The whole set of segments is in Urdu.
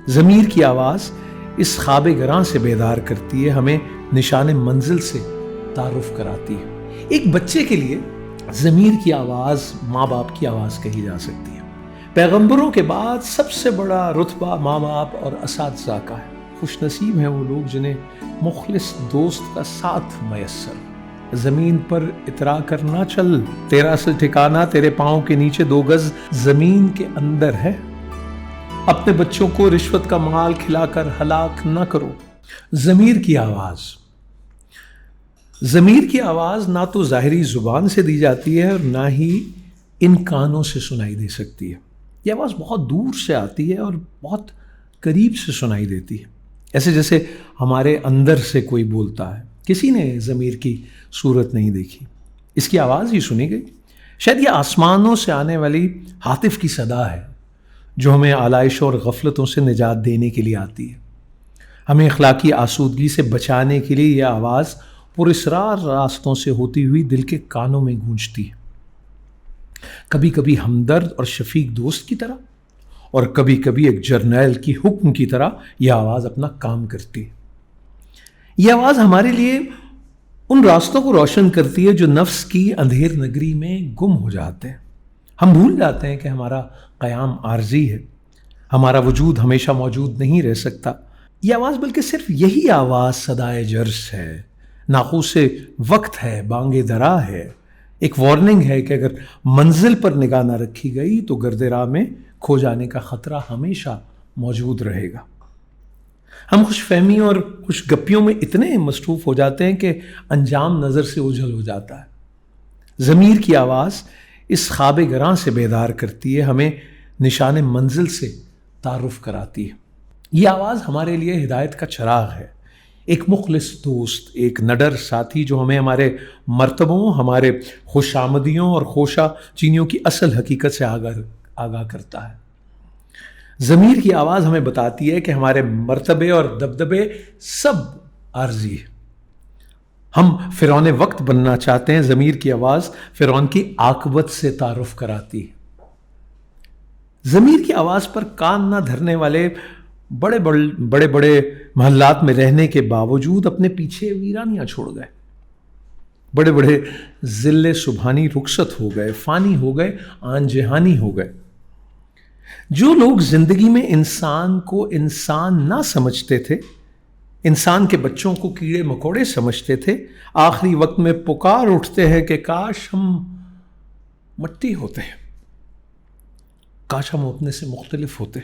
ضمیر کی آواز اس خواب گراں سے بیدار کرتی ہے، ہمیں نشان منزل سے تعارف کراتی ہے۔ ایک بچے کے لیے ضمیر کی آواز ماں باپ کی آواز کہی جا سکتی ہے۔ پیغمبروں کے بعد سب سے بڑا رتبہ ماں باپ اور اساتذہ کا ہے۔ خوش نصیب ہیں وہ لوگ جنہیں مخلص دوست کا ساتھ میسر ہو۔ زمین پر اترا کر نہ چل، تیرا اصل ٹھکانہ تیرے پاؤں کے نیچے 2 گز زمین کے اندر ہے۔ اپنے بچوں کو رشوت کا مال کھلا کر ہلاک نہ کرو۔ ضمیر کی آواز، ضمیر کی آواز نہ تو ظاہری زبان سے دی جاتی ہے اور نہ ہی ان کانوں سے سنائی دے سکتی ہے۔ یہ آواز بہت دور سے آتی ہے اور بہت قریب سے سنائی دیتی ہے، ایسے جیسے ہمارے اندر سے کوئی بولتا ہے۔ کسی نے ضمیر کی صورت نہیں دیکھی، اس کی آواز ہی سنی گئی۔ شاید یہ آسمانوں سے آنے والی ہاتف کی صدا ہے جو ہمیں آلائش اور غفلتوں سے نجات دینے کے لیے آتی ہے۔ ہمیں اخلاقی آسودگی سے بچانے کے لیے یہ آواز پراسرار راستوں سے ہوتی ہوئی دل کے کانوں میں گونجتی ہے، کبھی کبھی ہمدرد اور شفیق دوست کی طرح، اور کبھی کبھی ایک جرنیل کی حکم کی طرح یہ آواز اپنا کام کرتی ہے۔ یہ آواز ہمارے لیے ان راستوں کو روشن کرتی ہے جو نفس کی اندھیر نگری میں گم ہو جاتے ہیں۔ ہم بھول جاتے ہیں کہ ہمارا قیام عارضی ہے، ہمارا وجود ہمیشہ موجود نہیں رہ سکتا۔ یہ آواز بلکہ صرف یہی آواز صدائے جرس ہے، ناقوس وقت ہے، بانگ درا ہے، ایک وارننگ ہے کہ اگر منزل پر نگاہ نہ رکھی گئی تو گرد راہ میں کھو جانے کا خطرہ ہمیشہ موجود رہے گا۔ ہم خوش فہمی اور خوش گپیوں میں اتنے مصروف ہو جاتے ہیں کہ انجام نظر سے اوجھل ہو جاتا ہے۔ ضمیر کی آواز اس خواب گراں سے بیدار کرتی ہے، ہمیں نشان منزل سے تعارف کراتی ہے۔ یہ آواز ہمارے لیے ہدایت کا چراغ ہے، ایک مخلص دوست، ایک نڈر ساتھی جو ہمیں ہمارے مرتبوں، ہمارے خوش آمدیوں اور خوشا چینیوں کی اصل حقیقت سے آگاہ کرتا ہے۔ ضمیر کی آواز ہمیں بتاتی ہے کہ ہمارے مرتبے اور دبدبے سب عارضی ہے۔ ہم فرعون وقت بننا چاہتے ہیں، ضمیر کی آواز فرعون کی عاقبت سے تعارف کراتی ہے۔ ضمیر کی آواز پر کان نہ دھرنے والے بڑے بڑے محلات میں رہنے کے باوجود اپنے پیچھے ویرانیاں چھوڑ گئے، بڑے بڑے ذل سبحانی رخصت ہو گئے، فانی ہو گئے، آن جہانی ہو گئے۔ جو لوگ زندگی میں انسان کو انسان نہ سمجھتے تھے، انسان کے بچوں کو کیڑے مکوڑے سمجھتے تھے، آخری وقت میں پکار اٹھتے ہیں کہ کاش ہم مٹی ہوتے، کاش ہم اپنے سے مختلف ہوتے،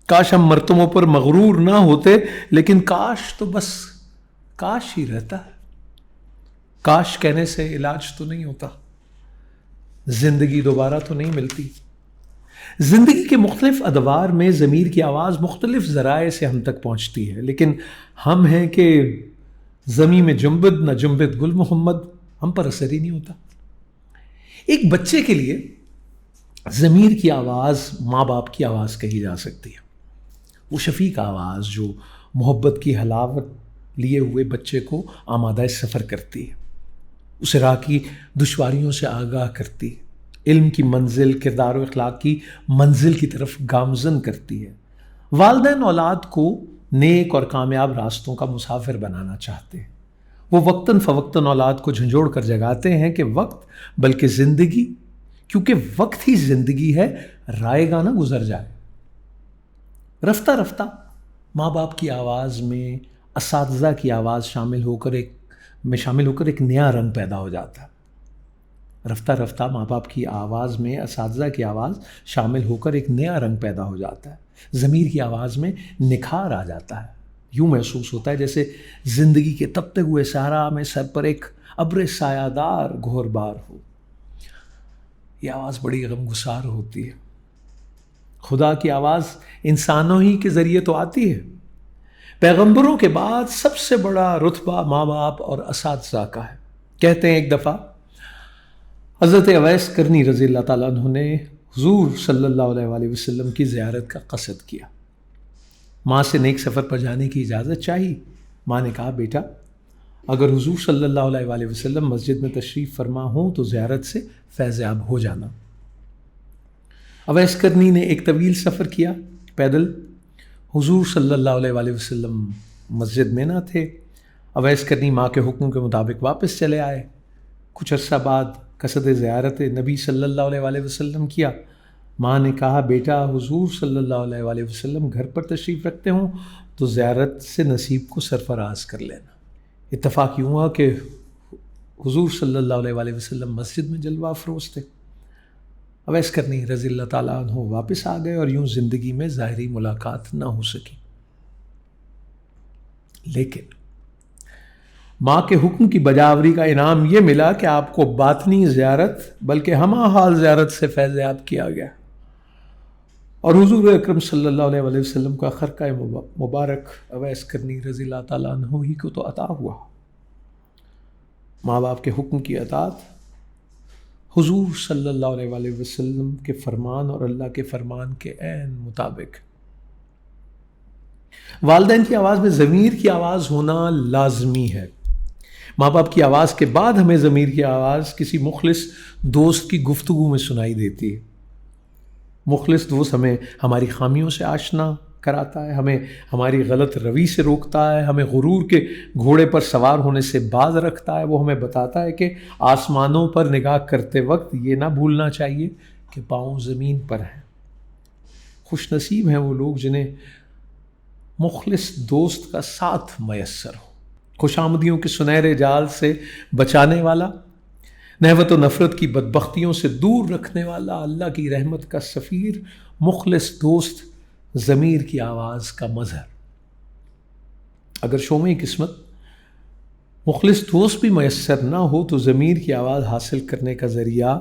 کاش ہم مرتبوں پر مغرور نہ ہوتے، لیکن کاش تو بس کاش ہی رہتا ہے۔ کاش کہنے سے علاج تو نہیں ہوتا، زندگی دوبارہ تو نہیں ملتی۔ زندگی کے مختلف ادوار میں ضمیر کی آواز مختلف ذرائع سے ہم تک پہنچتی ہے، لیکن ہم ہیں کہ زمیں میں جنبد نہ جنبد گل محمد، ہم پر اثر ہی نہیں ہوتا۔ ایک بچے کے لیے ضمیر کی آواز ماں باپ کی آواز کہی جا سکتی ہے، وہ شفیق آواز جو محبت کی حلاوت لیے ہوئے بچے کو آمادہ سفر کرتی ہے، اسے راہ کی دشواریوں سے آگاہ کرتی ہے، علم کی منزل، کردار و اخلاق کی منزل کی طرف گامزن کرتی ہے۔ والدین اولاد کو نیک اور کامیاب راستوں کا مسافر بنانا چاہتے ہیں، وہ وقتاً فوقتاً اولاد کو جھنجھوڑ کر جگاتے ہیں کہ وقت بلکہ زندگی، کیونکہ وقت ہی زندگی ہے، رائے گا نہ گزر جائے۔ رفتہ رفتہ ماں باپ کی آواز میں اساتذہ کی آواز شامل ہو کر ایک نیا رنگ پیدا ہو جاتا ہے۔ رفتہ رفتہ ماں باپ کی آواز میں اساتذہ کی آواز شامل ہو کر ایک نیا رنگ پیدا ہو جاتا ہے، ضمیر کی آواز میں نکھار آ جاتا ہے۔ یوں محسوس ہوتا ہے جیسے زندگی کے تپتے ہوئے صحرا میں سر پر ایک ابر سایہ دار گہر بار ہو۔ یہ آواز بڑی غمگسار ہوتی ہے۔ خدا کی آواز انسانوں ہی کے ذریعے تو آتی ہے۔ پیغمبروں کے بعد سب سے بڑا رتبہ ماں باپ اور اساتذہ کا ہے۔ کہتے ہیں ایک دفعہ حضرت اویس کرنی رضی اللہ تعالیٰ عنہ نے حضور صلی اللہ علیہ وآلہ وسلم کی زیارت کا قصد کیا۔ ماں سے نیک سفر پر جانے کی اجازت چاہی۔ ماں نے کہا بیٹا اگر حضور صلی اللہ علیہ وآلہ وسلم مسجد میں تشریف فرما ہوں تو زیارت سے فیض یاب ہو جانا۔ اویس کرنی نے ایک طویل سفر کیا پیدل، حضور صلی اللہ علیہ وآلہ وسلم مسجد میں نہ تھے۔ اویس کرنی ماں کے حکم کے مطابق واپس چلے آئے۔ کچھ عرصہ بعد قصد زیارت نبی صلی اللہ علیہ وآلہ وسلم کیا۔ ماں نے کہا بیٹا حضور صلی اللہ علیہ وآلہ وسلم گھر پر تشریف رکھتے ہوں تو زیارت سے نصیب کو سرفراز کر لینا۔ اتفاق یوں ہوا کہ حضور صلی اللہ علیہ وآلہ وسلم مسجد میں جلوہ افروز تھے۔ اویس کرنی رضی اللہ تعالیٰ عنہ واپس آ گئے اور یوں زندگی میں ظاہری ملاقات نہ ہو سکی۔ لیکن ماں کے حکم کی بجاوری کا انعام یہ ملا کہ آپ کو باطنی زیارت بلکہ ہمہ حال زیارت سے فیض یاب کیا گیا، اور حضور اکرم صلی اللہ علیہ وآلہ وسلم کا خرقہ مبارک اویس کرنی رضی اللہ تعالیٰ عنہ ہی کو تو عطا ہوا۔ ماں باپ کے حکم کی اطاعت حضور صلی اللہ علیہ وآلہ وسلم کے فرمان اور اللہ کے فرمان کے عین مطابق۔ والدین کی آواز میں ضمیر کی آواز ہونا لازمی ہے۔ ماں باپ کی آواز کے بعد ہمیں ضمیر کی آواز کسی مخلص دوست کی گفتگو میں سنائی دیتی ہے۔ مخلص دوست ہمیں ہماری خامیوں سے آشنا کراتا ہے، ہمیں ہماری غلط روی سے روکتا ہے، ہمیں غرور کے گھوڑے پر سوار ہونے سے باز رکھتا ہے۔ وہ ہمیں بتاتا ہے کہ آسمانوں پر نگاہ کرتے وقت یہ نہ بھولنا چاہیے کہ پاؤں زمین پر ہیں۔ خوش نصیب ہیں وہ لوگ جنہیں مخلص دوست کا ساتھ میسر ہو، خوش آمدیوں کے سنہرے جال سے بچانے والا، نحوت و نفرت کی بدبختیوں سے دور رکھنے والا، اللہ کی رحمت کا سفیر، مخلص دوست، ضمیر کی آواز کا مظہر۔ اگر شومِ قسمت مخلص دوست بھی میسر نہ ہو تو ضمیر کی آواز حاصل کرنے کا ذریعہ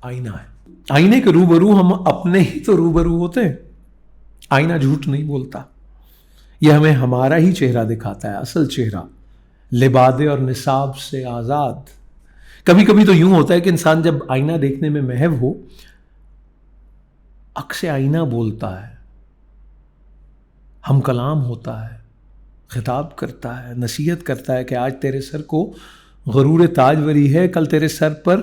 آئینہ ہے۔ آئینے کے روبرو ہم اپنے ہی تو روبرو ہوتے ہیں۔ آئینہ جھوٹ نہیں بولتا، یہ ہمیں ہمارا ہی چہرہ دکھاتا ہے، اصل چہرہ، لبادے اور نصاب سے آزاد۔ کبھی کبھی تو یوں ہوتا ہے کہ انسان جب آئینہ دیکھنے میں محو ہو، عکس آئینہ بولتا ہے، ہم کلام ہوتا ہے، خطاب کرتا ہے، نصیحت کرتا ہے کہ آج تیرے سر کو غرور تاجوری ہے، کل تیرے سر پر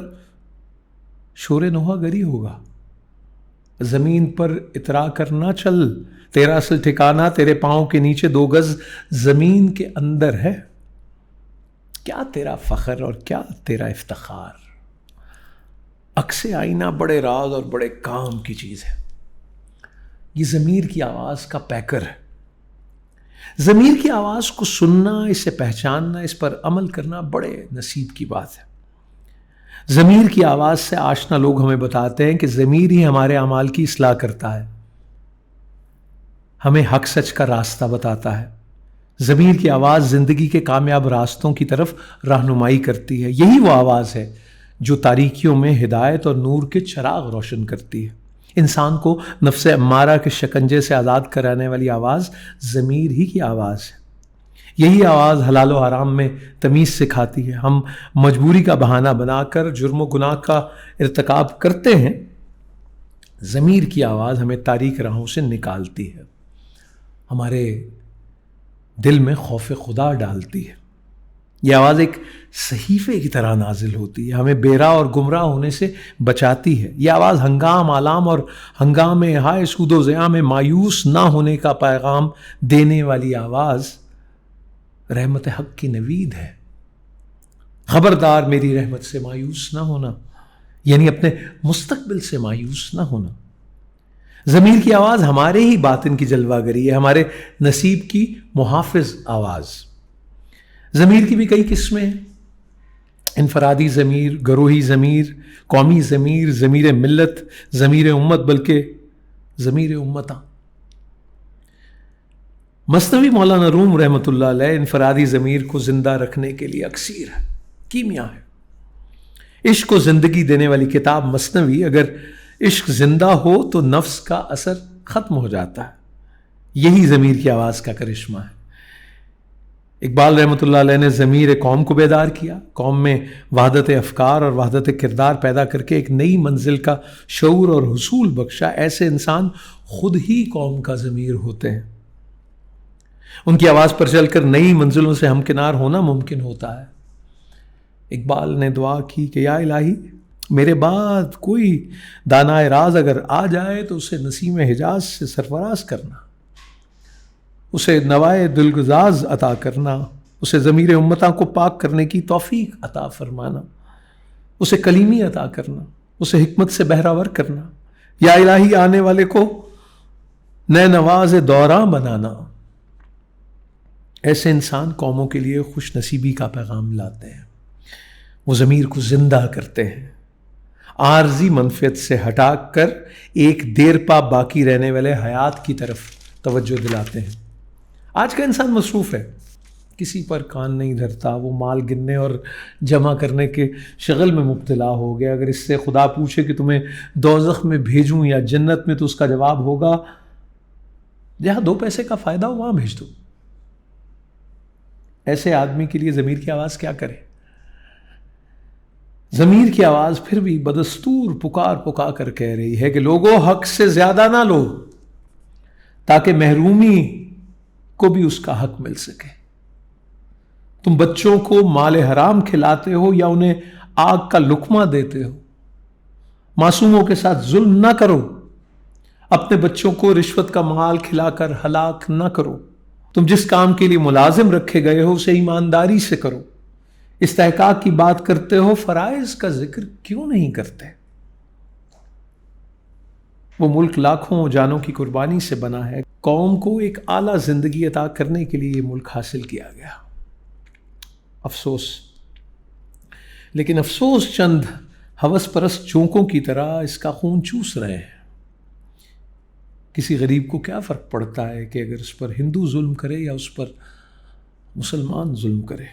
شور نوحہ گری ہوگا۔ زمین پر اترا کر نہ چل، تیرا اصل ٹھکانہ تیرے پاؤں کے نیچے 2 گز زمین کے اندر ہے۔ کیا تیرا فخر اور کیا تیرا افتخار۔ عکس آئینہ بڑے راز اور بڑے کام کی چیز ہے۔ یہ ضمیر کی آواز کا پیکر ہے۔ ضمیر کی آواز کو سننا، اسے پہچاننا، اس پر عمل کرنا بڑے نصیب کی بات ہے۔ ضمیر کی آواز سے آشنا لوگ ہمیں بتاتے ہیں کہ ضمیر ہی ہمارے اعمال کی اصلاح کرتا ہے، ہمیں حق سچ کا راستہ بتاتا ہے۔ ضمیر کی آواز زندگی کے کامیاب راستوں کی طرف رہنمائی کرتی ہے۔ یہی وہ آواز ہے جو تاریکیوں میں ہدایت اور نور کے چراغ روشن کرتی ہے۔ انسان کو نفس امارہ کے شکنجے سے آزاد کرانے والی آواز ضمیر ہی کی آواز ہے۔ یہی آواز حلال و حرام میں تمیز سکھاتی ہے۔ ہم مجبوری کا بہانہ بنا کر جرم و گناہ کا ارتکاب کرتے ہیں، ضمیر کی آواز ہمیں تاریک راہوں سے نکالتی ہے، ہمارے دل میں خوف خدا ڈالتی ہے۔ یہ آواز ایک صحیفے کی طرح نازل ہوتی ہے، ہمیں بیرا اور گمراہ ہونے سے بچاتی ہے۔ یہ آواز ہنگام آلام اور ہنگام ہائے سود و ضیاء میں مایوس نہ ہونے کا پیغام دینے والی آواز رحمت حق کی نوید ہے۔ خبردار میری رحمت سے مایوس نہ ہونا، یعنی اپنے مستقبل سے مایوس نہ ہونا۔ ضمیر کی آواز ہمارے ہی باطن کی جلوہ گری ہے، ہمارے نصیب کی محافظ آواز۔ ضمیر کی بھی کئی قسمیں ہیں: انفرادی ضمیر، گروہی ضمیر، قومی ضمیر، ضمیر ملت، ضمیر امت، بلکہ ضمیر امتاں۔ مثنوی مولانا روم رحمۃ اللہ علیہ انفرادی ضمیر کو زندہ رکھنے کے لیے اکسیر ہے، کیمیا ہے۔ عشق کو زندگی دینے والی کتاب مثنوی، اگر عشق زندہ ہو تو نفس کا اثر ختم ہو جاتا ہے۔ یہی ضمیر کی آواز کا کرشمہ ہے۔ اقبال رحمۃ اللہ علیہ نے ضمیر قوم کو بیدار کیا، قوم میں وحدت افکار اور وحدت کردار پیدا کر کے ایک نئی منزل کا شعور اور حصول بخشا۔ ایسے انسان خود ہی قوم کا ضمیر ہوتے ہیں، ان کی آواز پر چل کر نئی منزلوں سے ہمکنار ہونا ممکن ہوتا ہے۔ اقبال نے دعا کی کہ یا الہی، میرے بعد کوئی دانائے راز اگر آ جائے تو اسے نسیم حجاز سے سرفراز کرنا۔ اسے نوائے دلگزاز عطا کرنا، اسے ضمیر امتاں کو پاک کرنے کی توفیق عطا فرمانا، اسے کلیمی عطا کرنا، اسے حکمت سے بہراور کرنا، یا الہی آنے والے کو نئے نواز دوراں بنانا۔ ایسے انسان قوموں کے لیے خوش نصیبی کا پیغام لاتے ہیں، وہ ضمیر کو زندہ کرتے ہیں، عارضی منفعت سے ہٹا کر ایک دیر پا باقی رہنے والے حیات کی طرف توجہ دلاتے ہیں۔ آج کا انسان مصروف ہے، کسی پر کان نہیں دھرتا، وہ مال گننے اور جمع کرنے کے شغل میں مبتلا ہو گیا۔ اگر اس سے خدا پوچھے کہ تمہیں دوزخ میں بھیجوں یا جنت میں، تو اس کا جواب ہوگا جہاں 2 پیسے کا فائدہ ہو وہاں بھیج دو۔ ایسے آدمی کے لیے ضمیر کی آواز کیا کرے؟ ضمیر کی آواز پھر بھی بدستور پکار کر کہہ رہی ہے کہ لوگوں، حق سے زیادہ نہ لو تاکہ محرومی کو بھی اس کا حق مل سکے۔ تم بچوں کو مال حرام کھلاتے ہو یا انہیں آگ کا لقمہ دیتے ہو۔ معصوموں کے ساتھ ظلم نہ کرو، اپنے بچوں کو رشوت کا مال کھلا کر ہلاک نہ کرو۔ تم جس کام کے لیے ملازم رکھے گئے ہو اسے ایمانداری سے کرو۔ استحقاق کی بات کرتے ہو، فرائض کا ذکر کیوں نہیں کرتے؟ وہ ملک لاکھوں جانوں کی قربانی سے بنا ہے، قوم کو ایک اعلیٰ زندگی عطا کرنے کے لیے یہ ملک حاصل کیا گیا۔ افسوس، لیکن افسوس چند ہوس پرست چونکوں کی طرح اس کا خون چوس رہے ہیں۔ کسی غریب کو کیا فرق پڑتا ہے کہ اگر اس پر ہندو ظلم کرے یا اس پر مسلمان ظلم کرے؟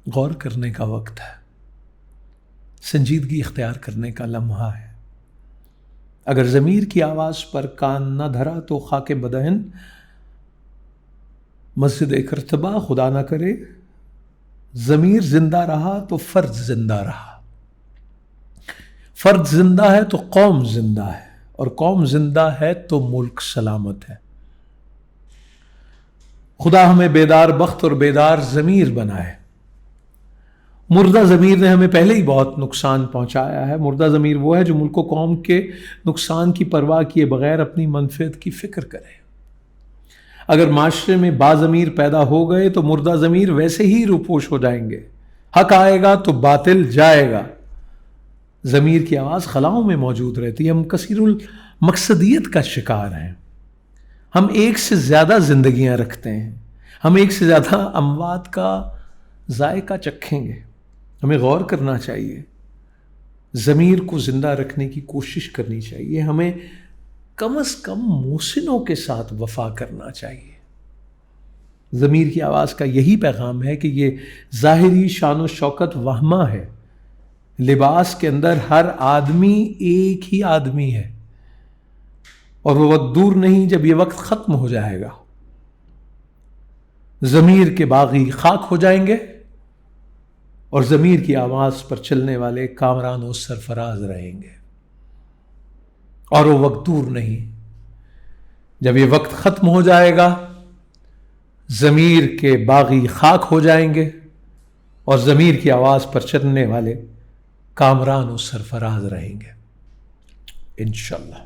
غور کرنے کا وقت ہے، سنجیدگی اختیار کرنے کا لمحہ ہے۔ اگر ضمیر کی آواز پر کان نہ دھرا تو خاک بدہن مسجد کرتبہ، خدا نہ کرے ضمیر زندہ رہا تو فرد زندہ رہا۔ فرد زندہ ہے تو قوم زندہ ہے، اور قوم زندہ ہے تو ملک سلامت ہے۔ خدا ہمیں بیدار بخت اور بیدار ضمیر بنائے۔ مردہ ضمیر نے ہمیں پہلے ہی بہت نقصان پہنچایا ہے۔ مردہ ضمیر وہ ہے جو ملک و قوم کے نقصان کی پرواہ کیے بغیر اپنی منفعت کی فکر کرے۔ اگر معاشرے میں باضمیر پیدا ہو گئے تو مردہ ضمیر ویسے ہی روپوش ہو جائیں گے۔ حق آئے گا تو باطل جائے گا۔ ضمیر کی آواز خلاؤں میں موجود رہتی ہے۔ ہم کثیر المقصدیت کا شکار ہیں۔ ہم ایک سے زیادہ زندگیاں رکھتے ہیں، ہم ایک سے زیادہ اموات کا ذائقہ چکھیں گے۔ ہمیں غور کرنا چاہیے، ضمیر کو زندہ رکھنے کی کوشش کرنی چاہیے۔ ہمیں کم از کم محسنوں کے ساتھ وفا کرنا چاہیے۔ ضمیر کی آواز کا یہی پیغام ہے کہ یہ ظاہری شان و شوکت وہمہ ہے۔ لباس کے اندر ہر آدمی ایک ہی آدمی ہے، اور وہ وقت دور نہیں جب یہ وقت ختم ہو جائے گا۔ ضمیر کے باغی خاک ہو جائیں گے، اور ضمیر کی آواز پر چلنے والے کامران و سرفراز رہیں گے۔ اور وہ وقت دور نہیں جب یہ وقت ختم ہو جائے گا، ضمیر کے باغی خاک ہو جائیں گے، اور ضمیر کی آواز پر چلنے والے کامران و سرفراز رہیں گے، انشاءاللہ۔